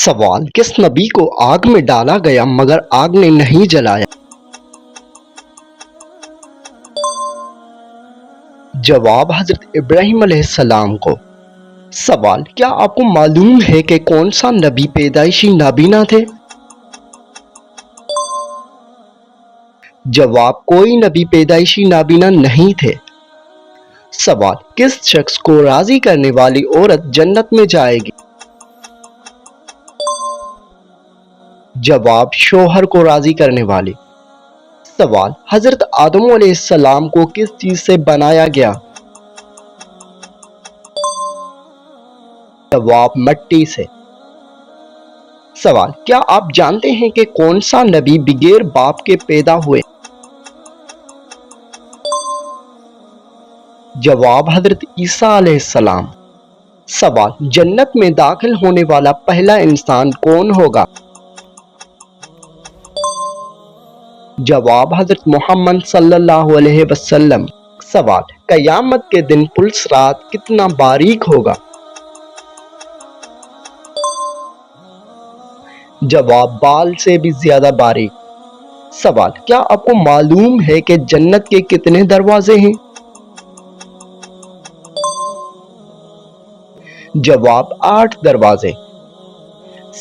سوال: کس نبی کو آگ میں ڈالا گیا مگر آگ نے نہیں جلایا؟ جواب: حضرت ابراہیم علیہ السلام کو۔ سوال: کیا آپ کو معلوم ہے کہ کون سا نبی پیدائشی نابینا تھے؟ جواب: کوئی نبی پیدائشی نابینا نہیں تھے۔ سوال: کس شخص کو راضی کرنے والی عورت جنت میں جائے گی؟ جواب: شوہر کو راضی کرنے والی۔ سوال: حضرت آدم علیہ السلام کو کس چیز سے بنایا گیا؟ جواب: مٹی سے۔ سوال: کیا آپ جانتے ہیں کہ کون سا نبی بغیر باپ کے پیدا ہوئے؟ جواب: حضرت عیسیٰ علیہ السلام۔ سوال: جنت میں داخل ہونے والا پہلا انسان کون ہوگا؟ جواب: حضرت محمد صلی اللہ علیہ وسلم۔ سوال: قیامت کے دن پل صراط کتنا باریک ہوگا؟ جواب: بال سے بھی زیادہ باریک۔ سوال: کیا آپ کو معلوم ہے کہ جنت کے کتنے دروازے ہیں؟ جواب: 8 دروازے۔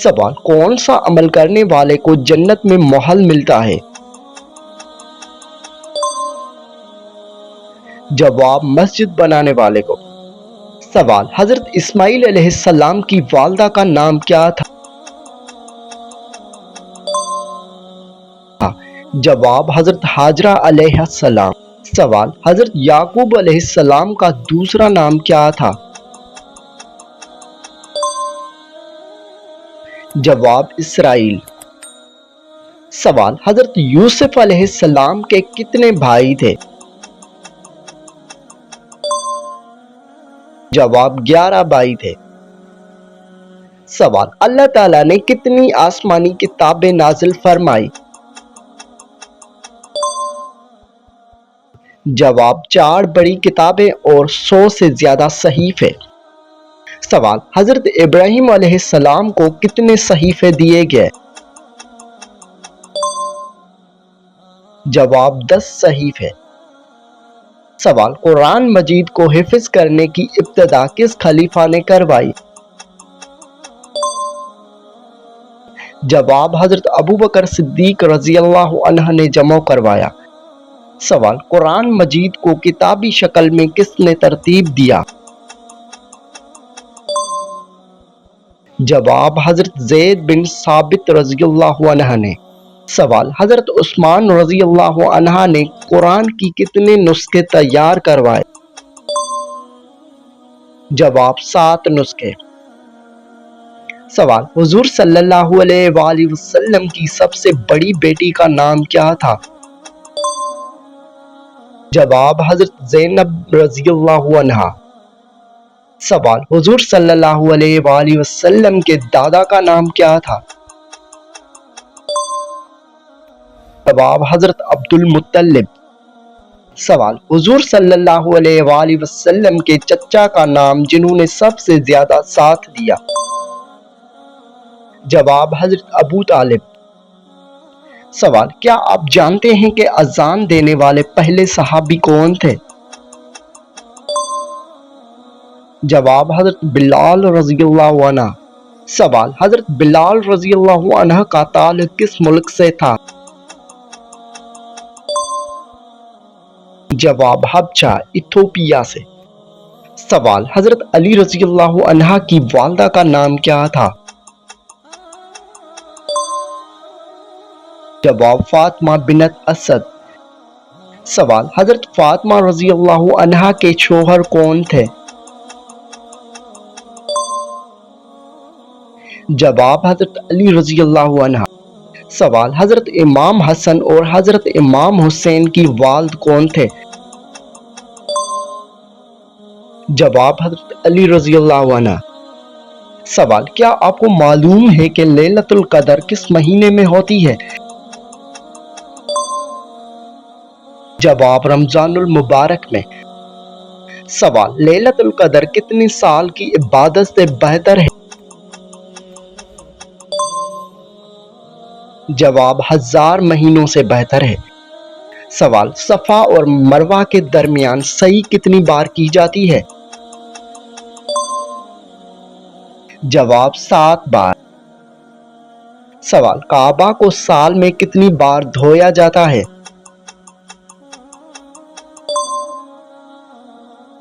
سوال: کون سا عمل کرنے والے کو جنت میں محل ملتا ہے؟ جواب: مسجد بنانے والے کو۔ سوال: حضرت اسماعیل علیہ السلام کی والدہ کا نام کیا تھا؟ جواب: حضرت ہاجرہ علیہ السلام۔ سوال: حضرت یعقوب علیہ السلام کا دوسرا نام کیا تھا؟ جواب: اسرائیل۔ سوال: حضرت یوسف علیہ السلام کے کتنے بھائی تھے؟ جواب: 11 بھائی تھے۔ سوال: اللہ تعالیٰ نے کتنی آسمانی کتابیں نازل فرمائی؟ جواب: 4 بڑی کتابیں اور 100 سے زیادہ صحیفے۔ سوال: حضرت ابراہیم علیہ السلام کو کتنے صحیفے دیے گئے؟ جواب: 10 صحیفے۔ سوال: قرآن مجید کو حفظ کرنے کی ابتدا کس خلیفہ نے کروائی؟ جواب: حضرت ابوبکر صدیق رضی اللہ عنہ نے جمع کروایا۔ سوال: قرآن مجید کو کتابی شکل میں کس نے ترتیب دیا؟ جواب: حضرت زید بن ثابت رضی اللہ عنہ نے۔ سوال: حضرت عثمان رضی اللہ عنہ نے قرآن کی کتنے نسخے تیار کروائے؟ جواب: 7 نسخے۔ سوال: حضور صلی اللہ علیہ وآلہ وسلم کی سب سے بڑی بیٹی کا نام کیا تھا؟ جواب: حضرت زینب رضی اللہ عنہا۔ سوال: حضور صلی اللہ علیہ وآلہ وسلم کے دادا کا نام کیا تھا؟ جواب: حضرت عبد المطلب۔ سوال: حضور صلی اللہ علیہ وآلہ وسلم کے چچا کا نام جنہوں نے سب سے زیادہ ساتھ دیا؟ جواب: حضرت ابو طالب۔ سوال: کیا آپ جانتے ہیں کہ اذان دینے والے پہلے صحابی کون تھے؟ جواب: حضرت بلال رضی اللہ عنہ۔ سوال: حضرت بلال رضی اللہ عنہ کا تعلق کس ملک سے تھا؟ جواب: حبشہ ایتھوپیا سے۔ سوال: حضرت علی رضی اللہ عنہ کی والدہ کا نام کیا تھا؟ جواب: فاطمہ بنت اسد۔ سوال: حضرت فاطمہ رضی اللہ عنہا کے شوہر کون تھے؟ جواب: حضرت علی رضی اللہ عنہ۔ سوال: حضرت امام حسن اور حضرت امام حسین کی والد کون تھے؟ جواب: حضرت علی رضی اللہ عنہ۔ سوال: کیا آپ کو معلوم ہے کہ لیلۃ القدر کس مہینے میں ہوتی ہے؟ جواب: رمضان المبارک میں۔ سوال: لیلۃ القدر کتنی سال کی عبادت سے بہتر ہے؟ جواب 1000 مہینوں سے بہتر ہے۔ سوال صفا اور مروہ کے درمیان سعی کتنی بار کی جاتی ہے؟ جواب 7 بار۔ سوال کعبہ کو سال میں کتنی بار دھویا جاتا ہے؟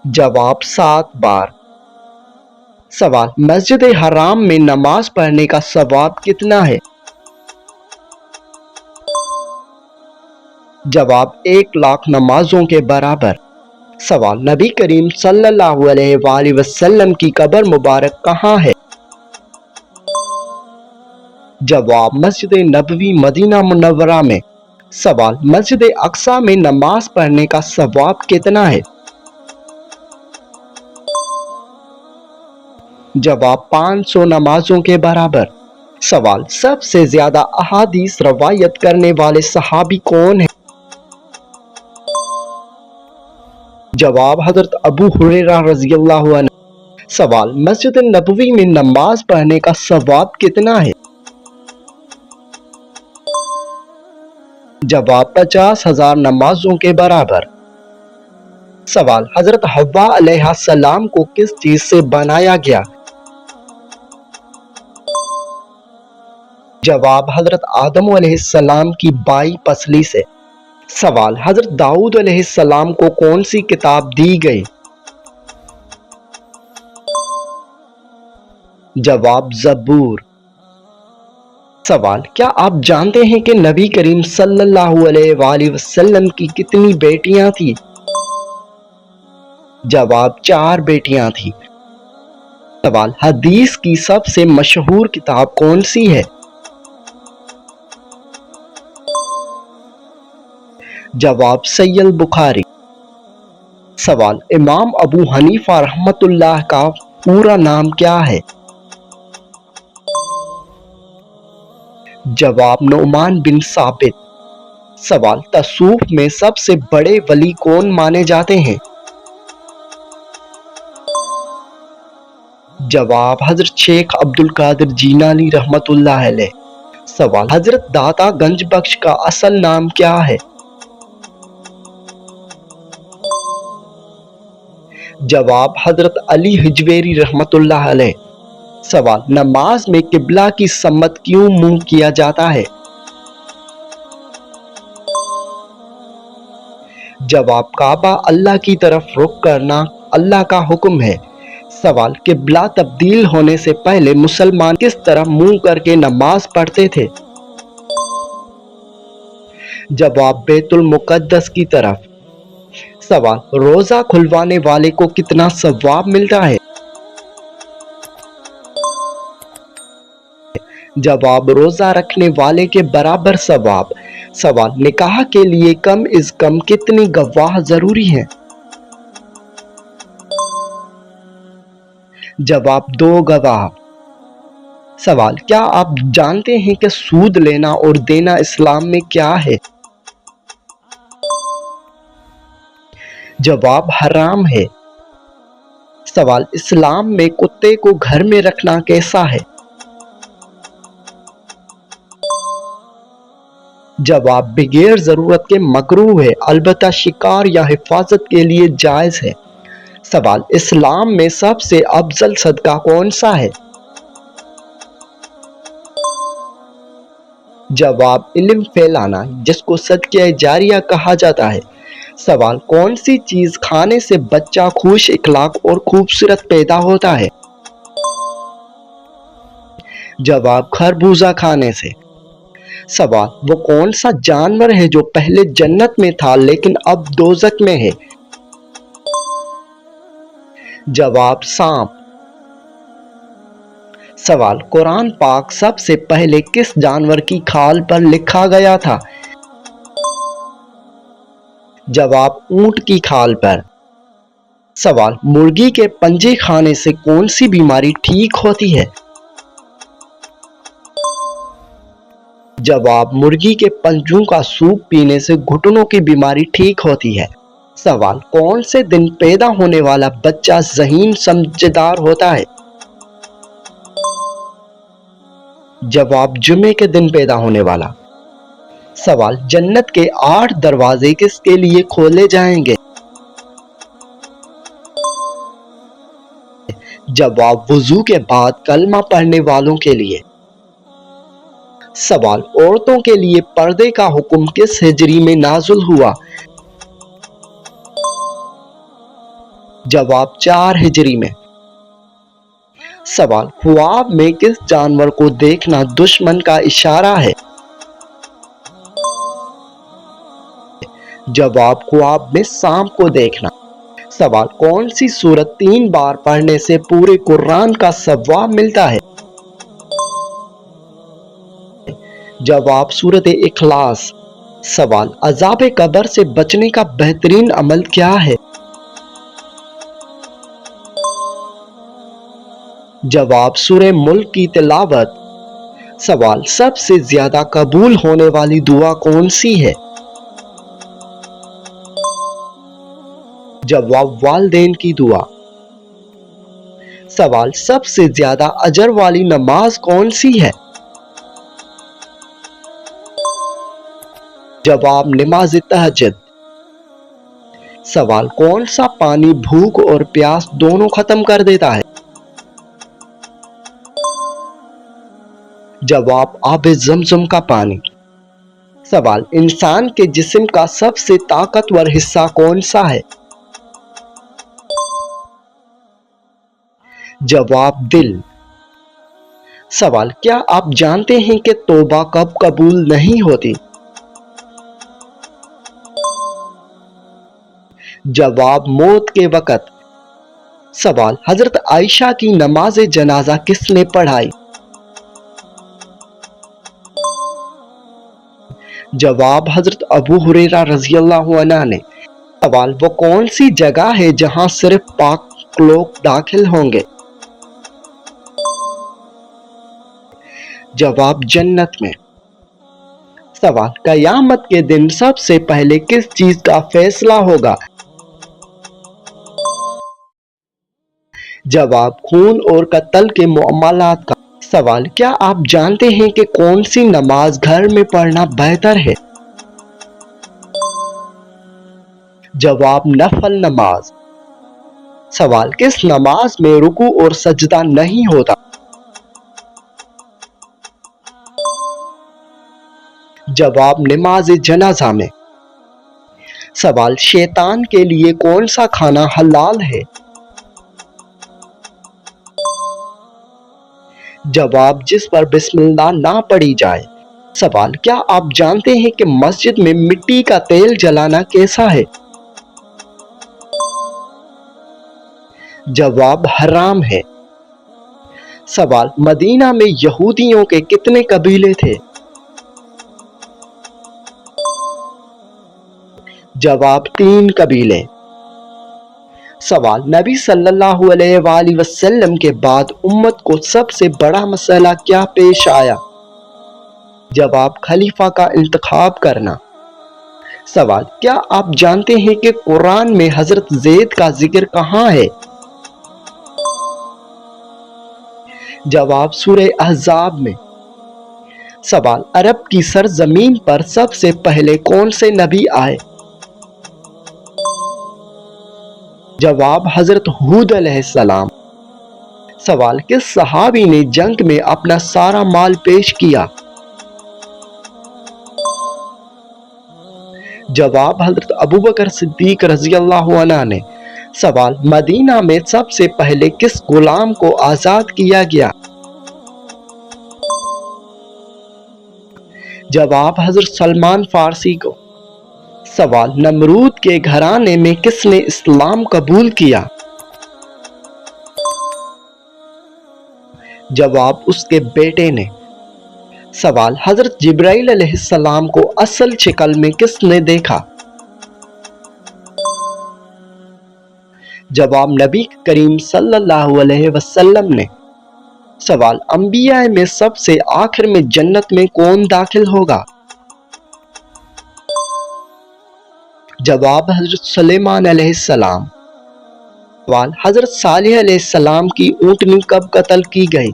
جواب 7 بار۔ سوال مسجد حرام میں نماز پڑھنے کا ثواب کتنا ہے؟ جواب 1,00,000 نمازوں کے برابر۔ سوال نبی کریم صلی اللہ علیہ وآلہ وسلم کی قبر مبارک کہاں ہے؟ جواب مسجد نبوی مدینہ منورہ میں۔ سوال مسجد اقصی میں نماز پڑھنے کا ثواب کتنا ہے؟ جواب 500 نمازوں کے برابر۔ سوال سب سے زیادہ احادیث روایت کرنے والے صحابی کون ہیں؟ جواب حضرت ابو ہریرہ رضی اللہ عنہ۔ سوال مسجد نبوی میں نماز پڑھنے کا ثواب کتنا ہے؟ جواب 50,000 نمازوں کے برابر۔ سوال حضرت حوا علیہ السلام کو کس چیز سے بنایا گیا؟ جواب حضرت آدم علیہ السلام کی بائیں پسلی سے۔ سوال حضرت داؤد علیہ السلام کو کون سی کتاب دی گئی؟ جواب زبور۔ سوال کیا آپ جانتے ہیں کہ نبی کریم صلی اللہ علیہ وآلہ وسلم کی کتنی بیٹیاں تھیں؟ جواب 4 بیٹیاں تھیں۔ سوال حدیث کی سب سے مشہور کتاب کون سی ہے؟ جواب صحیح البخاری۔ سوال امام ابو حنیفہ رحمۃ اللہ کا پورا نام کیا ہے؟ جواب نعمان بن ثابت۔ سوال تصوف میں سب سے بڑے ولی کون مانے جاتے ہیں؟ جواب حضرت شیخ عبد القادر جیلانی رحمۃ اللہ علیہ۔ سوال حضرت داتا گنج بخش کا اصل نام کیا ہے؟ جواب حضرت علی حجویری رحمۃ اللہ علیہ۔ سوال نماز میں قبلہ کی سمت کیوں منہ کیا جاتا ہے؟ جواب کعبہ اللہ کی طرف رخ کرنا اللہ کا حکم ہے۔ سوال قبلہ تبدیل ہونے سے پہلے مسلمان کس طرح منہ کر کے نماز پڑھتے تھے؟ جواب بیت المقدس کی طرف۔ سوال روزہ کھلوانے والے کو کتنا ثواب ملتا ہے؟ جواب روزہ رکھنے والے کے برابر ثواب۔ سوال نکاح کے لیے کم از کم کتنی گواہ ضروری ہیں؟ جواب 2 گواہ۔ سوال کیا آپ جانتے ہیں کہ سود لینا اور دینا اسلام میں کیا ہے؟ جواب حرام ہے۔ سوال اسلام میں کتے کو گھر میں رکھنا کیسا ہے؟ جواب بغیر ضرورت کے مکروہ ہے، البتہ شکار یا حفاظت کے لیے جائز ہے۔ سوال اسلام میں سب سے افضل صدقہ کون سا ہے؟ جواب علم پھیلانا، جس کو صدقہ جاریہ کہا جاتا ہے۔ سوال کون سی چیز کھانے سے بچہ خوش اخلاق اور خوبصورت پیدا ہوتا ہے؟ جواب خربوزہ کھانے سے۔ سوال وہ کون سا جانور ہے جو پہلے جنت میں تھا لیکن اب دوزخ میں ہے؟ جواب سانپ۔ سوال قرآن پاک سب سے پہلے کس جانور کی کھال پر لکھا گیا تھا؟ جواب اونٹ کی کھال پر۔ سوال مرغی کے پنجے کھانے سے کون سی بیماری ٹھیک ہوتی ہے؟ جواب مرغی کے پنجوں کا سوپ پینے سے گھٹنوں کی بیماری ٹھیک ہوتی ہے۔ سوال کون سے دن پیدا ہونے والا بچہ ذہین سمجھدار ہوتا ہے؟ جواب جمعے کے دن پیدا ہونے والا۔ سوال جنت کے 8 دروازے کس کے لیے کھولے جائیں گے؟ جواب وضو کے بعد کلمہ پڑھنے والوں کے لیے۔ سوال عورتوں کے لیے پردے کا حکم کس ہجری میں نازل ہوا؟ جواب 4 ہجری میں۔ سوال خواب میں کس جانور کو دیکھنا دشمن کا اشارہ ہے؟ جواب خواب میں سانپ کو دیکھنا۔ سوال کون سی سورت 3 بار پڑھنے سے پورے قرآن کا ثواب ملتا ہے؟ جواب سورت اخلاص۔ سوال عذاب قبر سے بچنے کا بہترین عمل کیا ہے؟ جواب سورہ ملک کی تلاوت۔ سوال سب سے زیادہ قبول ہونے والی دعا کون سی ہے؟ جواب والدین کی دعا۔ سوال سب سے زیادہ اجر والی نماز کون سی ہے؟ جواب نماز تہجد۔ سوال کون سا پانی بھوک اور پیاس دونوں ختم کر دیتا ہے؟ جواب آب زمزم کا پانی۔ سوال انسان کے جسم کا سب سے طاقتور حصہ کون سا ہے؟ جواب دل۔ سوال کیا آپ جانتے ہیں کہ توبہ کب قبول نہیں ہوتی؟ جواب موت کے وقت۔ سوال حضرت عائشہ کی نماز جنازہ کس نے پڑھائی؟ جواب حضرت ابو ہریرہ رضی اللہ عنہ نے۔ سوال وہ کون سی جگہ ہے جہاں صرف پاک لوگ داخل ہوں گے؟ جواب جنت میں۔ سوال قیامت کے دن سب سے پہلے کس چیز کا فیصلہ ہوگا؟ جواب خون اور قتل کے معاملات کا۔ سوال کیا آپ جانتے ہیں کہ کون سی نماز گھر میں پڑھنا بہتر ہے؟ جواب نفل نماز۔ سوال کس نماز میں رکوع اور سجدہ نہیں ہوتا؟ جواب نماز جنازہ میں۔ سوال شیطان کے لیے کون سا کھانا حلال ہے؟ جواب جس پر بسم اللہ نہ پڑھی جائے۔ سوال کیا آپ جانتے ہیں کہ مسجد میں مٹی کا تیل جلانا کیسا ہے؟ جواب حرام ہے۔ سوال مدینہ میں یہودیوں کے کتنے قبیلے تھے؟ جواب 3 قبیلے۔ سوال نبی صلی اللہ علیہ وآلہ وسلم کے بعد امت کو سب سے بڑا مسئلہ کیا پیش آیا؟ جواب خلیفہ کا انتخاب کرنا۔ سوال کیا آپ جانتے ہیں کہ قرآن میں حضرت زید کا ذکر کہاں ہے؟ جواب سورہ احزاب میں۔ سوال عرب کی سرزمین پر سب سے پہلے کون سے نبی آئے؟ جواب حضرت ہود علیہ السلام۔ سوال کس صحابی نے جنگ میں اپنا سارا مال پیش کیا؟ جواب حضرت ابوبکر صدیق رضی اللہ عنہ نے۔ سوال مدینہ میں سب سے پہلے کس غلام کو آزاد کیا گیا؟ جواب حضرت سلمان فارسی کو۔ سوال نمرود کے گھرانے میں کس نے اسلام قبول کیا؟ جواب اس کے بیٹے نے۔ سوال حضرت جبرائیل علیہ السلام کو اصل شکل میں کس نے دیکھا؟ جواب نبی کریم صلی اللہ علیہ وسلم نے۔ سوال انبیاء میں سب سے آخر میں جنت میں کون داخل ہوگا؟ جواب حضرت سلیمان علیہ السلام۔ سوال حضرت صالح علیہ السلام کی اونٹنی کب قتل کی گئی؟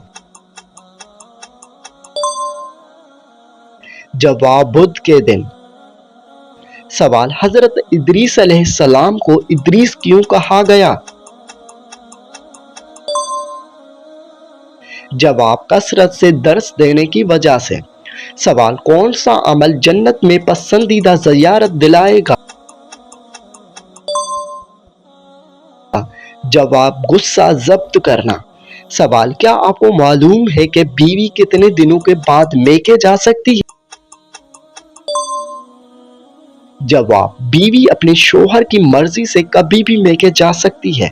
جواب بدھ کے دن۔ سوال حضرت ادریس علیہ السلام کو ادریس کیوں کہا گیا؟ جواب کثرت سے درس دینے کی وجہ سے۔ سوال کون سا عمل جنت میں پسندیدہ زیارت دلائے گا؟ جواب غصہ ضبط کرنا۔ سوال کیا آپ کو معلوم ہے کہ بیوی کتنے دنوں کے بعد میکے جا سکتی ہے؟ جواب بیوی اپنے شوہر کی مرضی سے کبھی بھی میکے جا سکتی ہے۔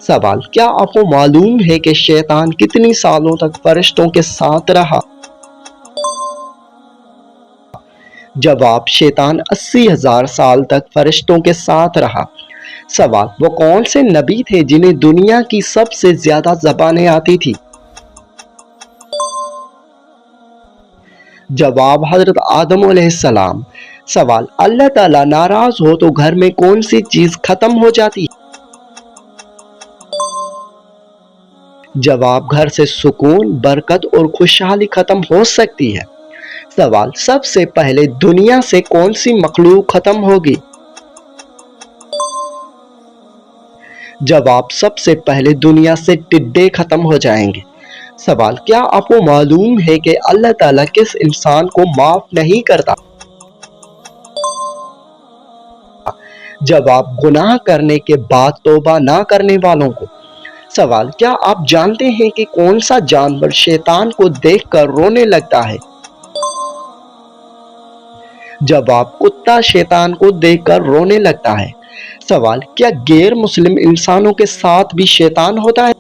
سوال کیا آپ کو معلوم ہے کہ شیطان کتنی سالوں تک فرشتوں کے ساتھ رہا؟ جواب شیطان 80,000 سال تک فرشتوں کے ساتھ رہا۔ سوال وہ کون سے نبی تھے جنہیں دنیا کی سب سے زیادہ زبانیں آتی تھی؟ جواب حضرت آدم علیہ السلام۔ سوال اللہ تعالیٰ ناراض ہو تو گھر میں کون سی چیز ختم ہو جاتی ہے؟ جواب گھر سے سکون، برکت اور خوشحالی ختم ہو سکتی ہے۔ سوال سب سے پہلے دنیا سے کون سی مخلوق ختم ہوگی؟ جواب سب سے پہلے دنیا سے ٹڈے ختم ہو جائیں گے۔ سوال کیا آپ کو معلوم ہے کہ اللہ تعالیٰ کس انسان کو معاف نہیں کرتا؟ جواب گناہ کرنے کے بعد توبہ نہ کرنے والوں کو۔ سوال کیا آپ جانتے ہیں کہ کون سا جانور شیطان کو دیکھ کر رونے لگتا ہے؟ جواب کتا شیطان کو دیکھ کر رونے لگتا ہے۔ سوال کیا غیر مسلم انسانوں کے ساتھ بھی شیطان ہوتا ہے؟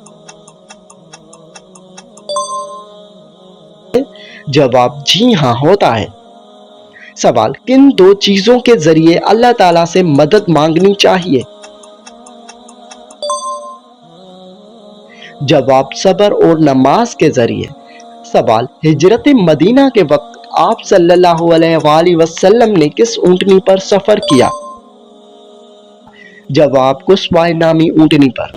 جواب جی ہاں ہوتا ہے۔ سوال کن دو چیزوں کے ذریعے اللہ تعالیٰ سے مدد مانگنی چاہیے؟ جواب صبر اور نماز کے ذریعے۔ سوال ہجرت مدینہ کے وقت آپ صلی اللہ علیہ وآلہ وسلم نے کس اونٹنی پر سفر کیا؟ جواب قصوہ نامی اونٹنی پر۔